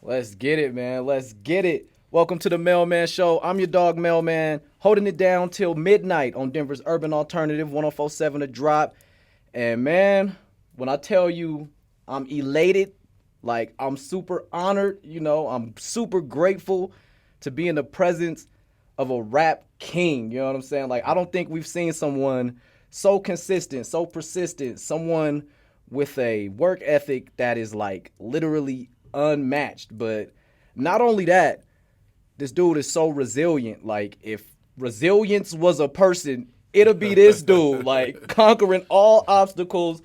Let's get it, man. Let's get it. Welcome to the Mailman Show. I'm your dog, Mailman, holding it down till midnight on Denver's Urban Alternative 1047 The Drop. And man, when I tell you I'm elated, like I'm super honored, I'm super grateful to be in the presence of a rap king. You know what I'm saying? Like, I don't think we've seen someone so consistent, so persistent, someone with a work ethic that is like literally unmatched. But not only that, this dude is so resilient. Like, if resilience was a person, it'll be this dude, like conquering all obstacles,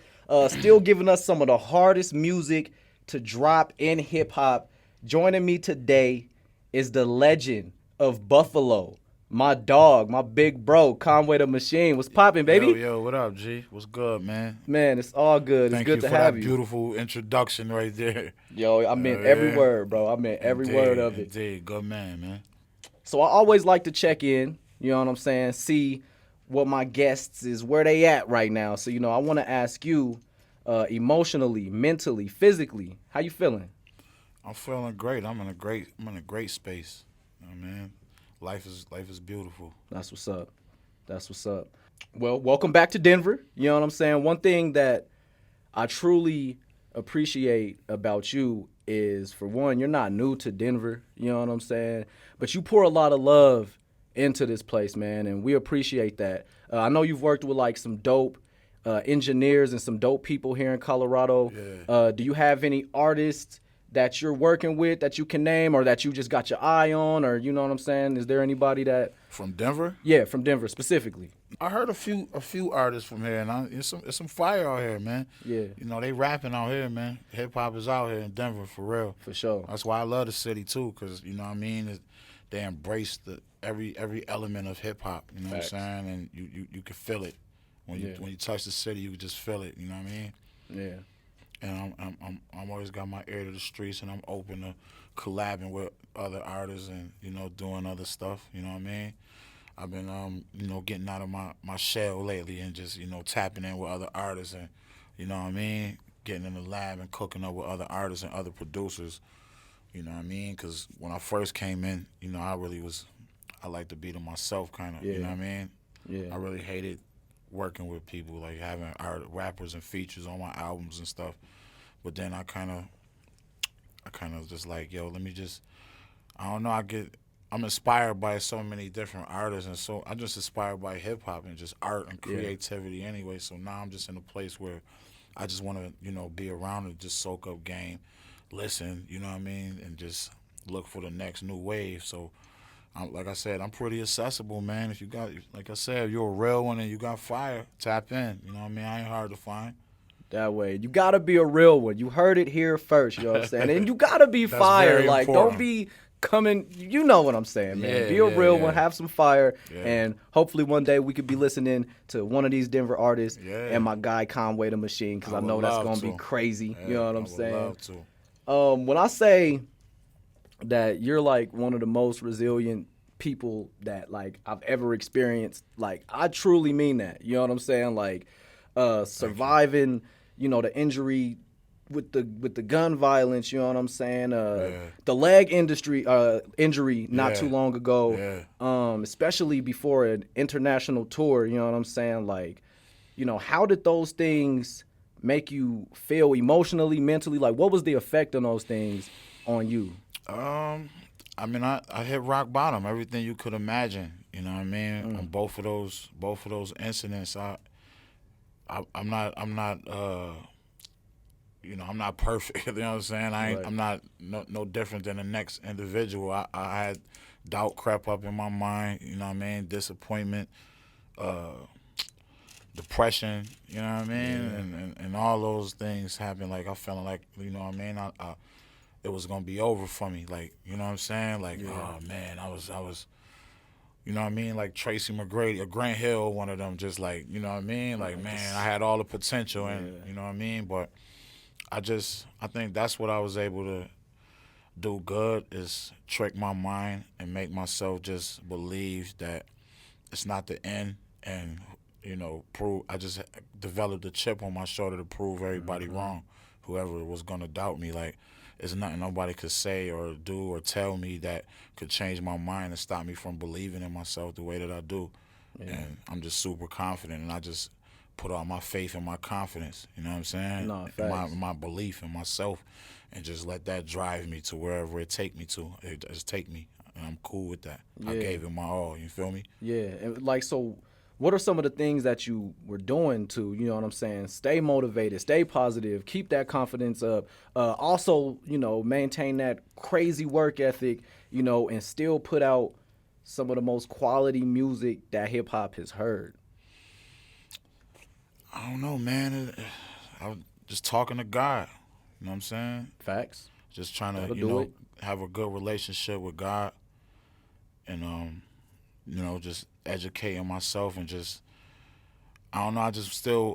still giving us some of the hardest music to drop in hip hop. Joining me today is the legend of Buffalo, my dog, my big bro, Conway the Machine. What's popping, Yo, baby? yo, what up, G? What's good, man? Man, it's all good. It's Thank good you to for have that you. beautiful introduction right there. Yo, I meant every Yeah, word, bro. I meant every word indeed, of it. indeed. Good man. So I always like to check in, you know what I'm saying, see what my guests is, where they at right now. So, I want to ask you emotionally, mentally, physically, how you feeling? I'm feeling great. I'm in a great space. You know what I mean? Life is beautiful. That's what's up. That's what's up. Well, welcome back to Denver. You know what I'm saying? One thing that I truly appreciate about you is, for one, you're not new to Denver. You know what I'm saying? But you pour a lot of love into this place, man, and we appreciate that. I know you've worked with like some dope engineers and some dope people here in Colorado. Yeah. Do you have any artists that you're working with that you can name, or that you just got your eye on, or you know what I'm saying? Is there anybody that, From Denver, yeah, from Denver specifically? I heard a few artists from here, and it's some fire out here, man. Yeah, They rapping out here, man. Hip hop is out here in Denver for real. for sure. That's why I love the city too, cause you know what I mean. They embrace every element of hip hop. You know what I'm Facts. saying, and you can feel it when you Yeah, when you touch the city. You can just feel it. You know what I mean. yeah, And I'm always got my ear to the streets, and I'm open to collabing with other artists and doing other stuff. You know what I mean. I've been getting out of my shell lately and just tapping in with other artists and what I mean, getting in the lab and cooking up with other artists and other producers. You know what I mean? Because when I first came in, I like to be to myself, kind of. You know yeah, what I mean? yeah. I really hated working with people, like having rappers and features on my albums and stuff. But then I kind of just like, yo, let me just, I don't know, I'm inspired by so many different artists, and so I'm just inspired by hip hop and just art and Yeah. creativity anyway. So now I'm just in a place where I just want to, be around and just soak up game, listen, you know what I mean, and just look for the next new wave. So, like I said, I'm pretty accessible, man. If you got, like I said, if you're a real one and you got fire, tap in. You know what I mean? I ain't hard to find. That way. You gotta be a real one. You heard it here first, you know what I'm saying? And you gotta be That's fire. very Like, don't important. be coming, you know what I'm saying, man. Yeah, Be a yeah, real one, yeah, have some fire, yeah, and hopefully one day we could be listening to one of these Denver artists yeah. and my guy Conway the Machine, because I I would know that's love gonna be to. crazy. You Yeah, know what I I'm would saying? love to. When I say that you're like one of the most resilient people that like I've ever experienced, like I truly mean that. You know what I'm saying? Like Thank you. surviving, the injury with the gun violence, you know what I'm saying? Yeah, The leg industry injury not too yeah, long ago, yeah. especially before an international tour, you know what I'm saying? Like, how did those things make you feel emotionally, mentally? Like, what was the effect on those things on you? Um, I mean, I hit rock bottom. Everything you could imagine. You know what I mean? On Mm, both of those incidents, I'm not perfect. You know what I'm saying? right. I'm not no different than the next individual. I had doubt crept up in my mind. You know what I mean? Disappointment, uh, depression. You know what I mean? Yeah. And all those things happened. Like I felt like what I mean. It was gonna be over for me. Like you know what I'm saying? Like Yeah. oh man, I was. You know what I mean? Like Tracy McGrady or Grant Hill, one of them. Just like you know what I mean? Like Like man, I this. had all the potential, and Yeah. you know what I mean. But I think that's what I was able to do good is trick my mind and make myself just believe that it's not the end and prove I just developed a chip on my shoulder to prove everybody Hmm. wrong, whoever was gonna doubt me. Like there's nothing nobody could say or do or tell me that could change my mind and stop me from believing in myself the way that I do. Yeah. And I'm just super confident, and I just put all my faith and my confidence, you know what I'm saying? No, And facts. my belief in myself, and just let that drive me to wherever it take me to. It just take me, and I'm cool with that. I Yeah. gave it my all, you feel me? Yeah, and like, so what are some of the things that you were doing to, you know what I'm saying, stay motivated, stay positive, keep that confidence up, also, you know, maintain that crazy work ethic, you know, and still put out some of the most quality music that hip hop has heard? I don't know, man. I was just talking to God, you know what I'm saying? Facts. Just trying to, That'll you do know, it. have a good relationship with God, and you know, just educating myself, and just, I don't know,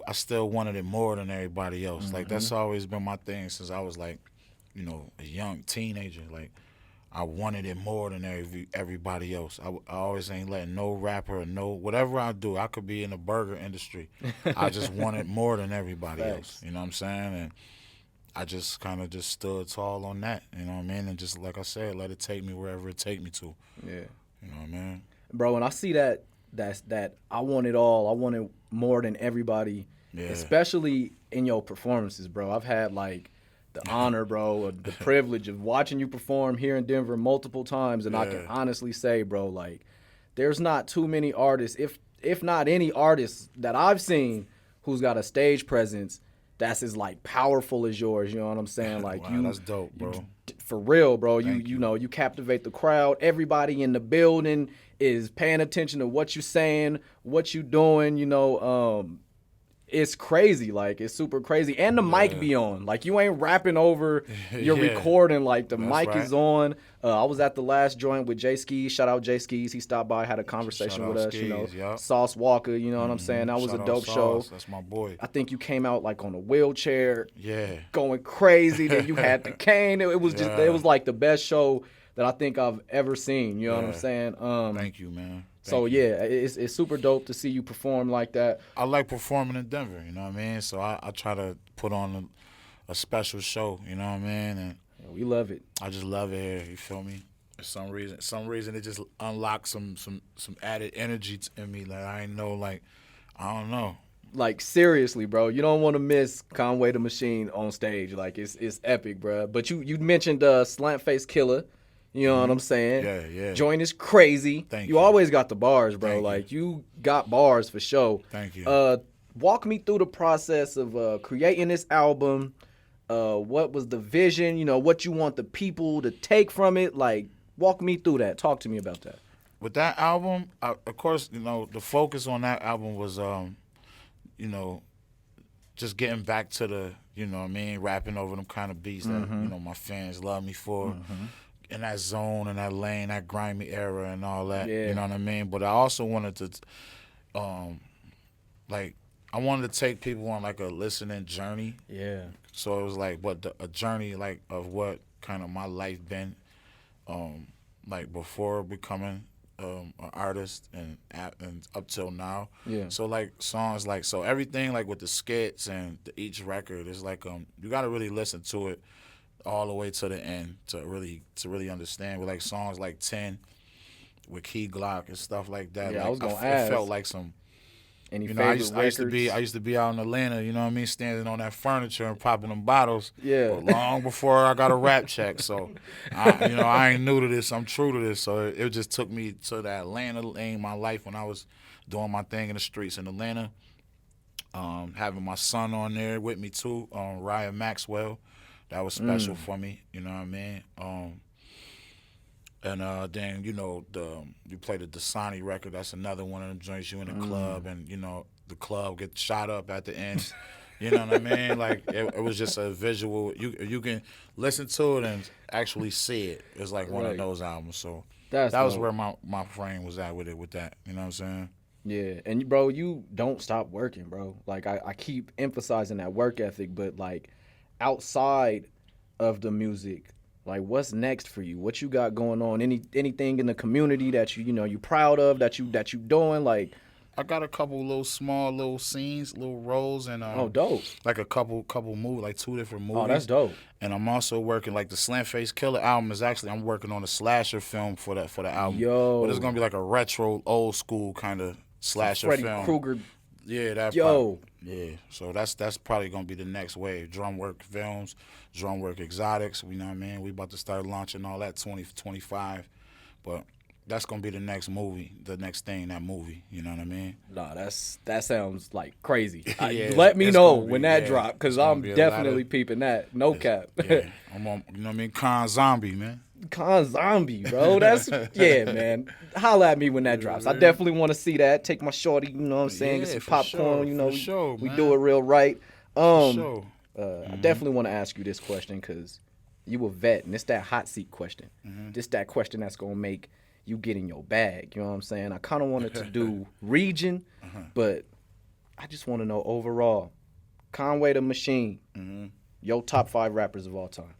I still wanted it more than everybody else. Like, Mm-hmm. that's always been my thing since I was like, you know, a young teenager. Like, I wanted it more than everybody else. I always ain't letting no rapper or no whatever I do. I could be in the burger industry. I just wanted more than everybody else. Facts. You know what I'm saying? And I just kind of just stood tall on that. You know what I mean? And just, like I said, let it take me wherever it take me to. Yeah. You know what I mean? Bro, and I see that I want it all. I want it more than everybody, Yeah. especially in your performances, bro. I've had like the honor, bro, or the privilege of watching you perform here in Denver multiple times, and I can Yeah. honestly say, bro, like there's not too many artists, if not any artists that I've seen who's got a stage presence that's as like powerful as yours. You know what I'm saying? Like Wow, that's dope, bro. for real, bro. Thank You you. know, you captivate the crowd. Everybody in the building is paying attention to what you're saying, what you doing. You know, it's crazy. Like, it's super crazy. And the mic Yeah. be on. Like, you ain't rapping over your Yeah. recording. Like, the That's mic right. is on. I was at the last joint with Jay Skis. Shout out Jay Skis. He stopped by, had a conversation Shout with out us. You know, Skis, yup. Sauce Walker. You know what I'm saying? That was Shout a out dope show. Sauce. That's my boy. I think you came out like on a wheelchair, Yeah. going crazy. Then you had the cane. It was just, Yeah. it was like the best show that I think I've ever seen. You know what I'm Yeah. saying? Thank you, man. So Thank you. yeah, it's super dope to see you perform like that. I like performing in Denver, you know what I mean? So I try to put on a special show, you know what I mean? And We love it. I just love it here, you feel me? For some reason it just unlocks some added energy in me that I ain't know, like, I don't know. Like, seriously, bro, you don't want to miss Conway the Machine on stage. Like, it's epic, bro. But you mentioned Slant Face Killer. You know what I'm saying? Yeah, yeah. Joint is crazy. Thank you you. always got the bars, bro. Thank you. Like, you got bars for sure. Thank you. Walk me through the process of creating this album. What was the vision? You know, what you want the people to take from it? Like, walk me through that. Talk to me about that. With that album, of course, you know, the focus on that album was, you know, just getting back to the, you know what I mean, rapping over them kind of beats that, you know, my fans love me for. In that zone and that lane, that grimy era and all that. Yeah. You know what I mean? But I also wanted to, like, I wanted to take people on, like, a listening journey. Yeah. So it was like, a journey, like, of what kind of my life been, like, before becoming an artist and up till now. Yeah. So, like, songs, like, so everything, like, with the skits and each record is like, you got to really listen to it all the way to the end to really understand. With, like, songs like 10 with Key Glock and stuff like that. Yeah, like, I was gonna it ask. felt like some, Any you know, favorite I used records? to be out in Atlanta, you know what I mean, standing on that furniture and popping them bottles. Yeah. But long before I got a rap check. So, I ain't new to this. I'm true to this. So it just took me to that Atlanta lane, my life, when I was doing my thing in the streets in Atlanta. Having my son on there with me too, Ryan Maxwell. That was special for me, you know what I mean? And then, you know, you play the Dasani record. That's another one of them joints you in the club, and, you know, the club gets shot up at the end. You know what I mean? Like, it was just a visual. You can listen to it and actually see it. It's like one of Right. those albums. So That's that was dope. where my frame was at with that. You know what I'm saying? Yeah, and bro, you don't stop working, bro. Like, I keep emphasizing that work ethic, but like outside of the music, like, what's next for you? What you got going on? Anything in the community that you know you proud of that you doing? Like, I got a couple little small little scenes, little roles, and Oh, dope. like a couple movies, like 2 different movies. Oh, that's dope. And I'm also working like the Slant Face Killer album is actually I'm working on a slasher film for the album. Yo. But it's gonna be like a retro, old school kind of slasher Freddy film. Krueger. Yeah, that. Yo. Yeah, so that's probably gonna be the next wave. Drum work films, drum work exotics. You know what I mean? We about to start launching all that 2025, but that's gonna be the next movie, the next thing. That movie. You know what I mean? Nah, that sounds like crazy. Yeah, Let me it's know gonna be- when that yeah, drop, because it's gonna I'm be a definitely lot of- peeping that. No cap. Yeah, I'm on. You know what I mean? Con Zombie, man. Con Zombie, bro. That's yeah, man. Holla at me when that drops. I definitely want to see that. Take my shorty, you know what I'm saying? Yeah, Get some for popcorn, sure, you know. for sure, we man. do it real right. Sure. I definitely want to ask you this question because you a vet, and it's that hot seat question. This that question that's gonna make you get in your bag. You know what I'm saying? I kind of wanted to do region, but I just want to know overall. Conway the Machine, your top 5 rappers of all time.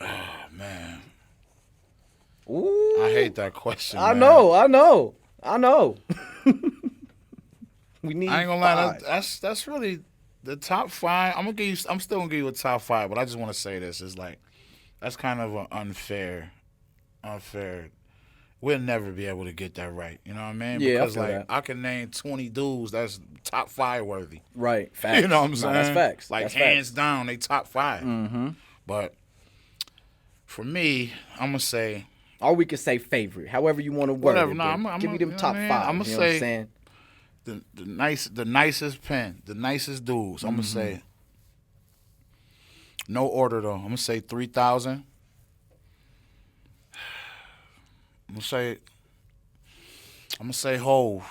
Oh man, Ooh, I hate that question. I man. know. We need. I ain't gonna lie. 5. That's really the top 5. I'm still gonna give you a top 5, but I just want to say this is like that's kind of an unfair. We'll never be able to get that right. You know what I mean? Yeah, I Because feel like that. I can name 20 dudes that's top 5 worthy. Right. Facts. You know what I'm No, saying? that's facts. Like That's hands facts. down, they top 5. Mm-hmm. But for me, I'm gonna say Or we could say favorite, however you want to word Whatever, it. nah, but I'm give me them you know top what I mean? 5. I'ma you know what I'm say- saying? the nicest pen, the nicest dudes. I'm gonna say no order though. I'm gonna say 3,000. I'm gonna say Hove.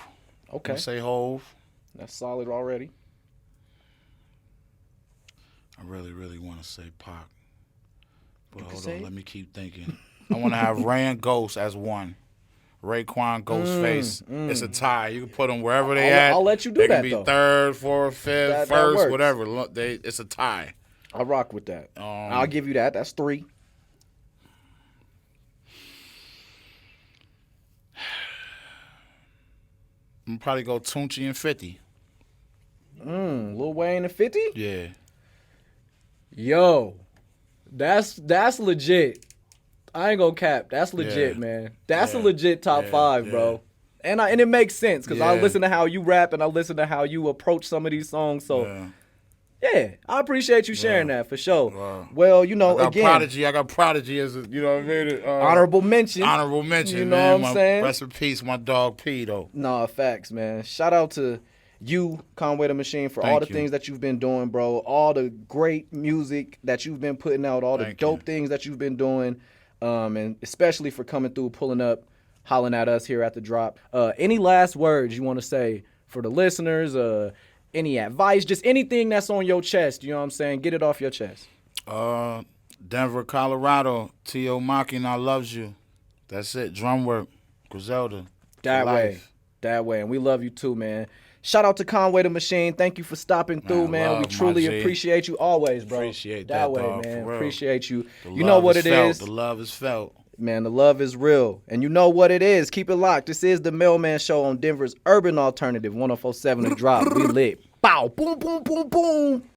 I'm Okay. gonna say Hove. That's solid already. I really want to say Pac. But You can hold say on, it. let me keep thinking. I want to have Ray and Ghost as one. Raekwon, Ghostface. It's a tie. You can put them wherever they at. I'll let you do they that, can be though. 3rd, 4th, 5th, That 1st, works. whatever. Look, it's a tie. I rock with that. I'll give you that. That's 3. I'm gonna probably go Tunchi and 50. Lil Wayne and 50? Yeah. Yo, that's legit. I ain't gonna cap. That's legit, Yeah. man. That's a Yeah. legit top Yeah. 5, bro. And it makes sense because I Yeah. listen to how you rap and I listen to how you approach some of these songs. So yeah, I appreciate you sharing that for sure. Wow. Well, you know, I got again, Prodigy. I got Prodigy as a, you know what I mean? honorable mention. Honorable mention. You know man. what I'm saying? Rest in peace, my dog P though. Nah, facts, man. Shout out to you, Conway the Machine, for all the Thank you. things that you've been doing, bro. All the great music that you've been putting out, all the Thank dope you. things that you've been doing, and especially for coming through, pulling up, hollering at us here at the drop. Any last words you want to say for the listeners? Any advice? Just anything that's on your chest. You know what I'm saying? Get it off your chest. Denver, Colorado. T.O. Mocking, I loves you. That's it. Drum work. Griselda. That For way. life. That way. And we love you too, man. Shout out to Conway the Machine. Thank you for stopping through, man. love, We my truly G. appreciate you always, bro. Appreciate that, way, dog, man. for real. Appreciate you. The You know love what is it felt. is. The love is felt. Man, the love is real. And you know what it is. Keep it locked. This is the Mailman Show on Denver's Urban Alternative, 104.7 The Drop. We lit. Bow. Boom, boom, boom, boom.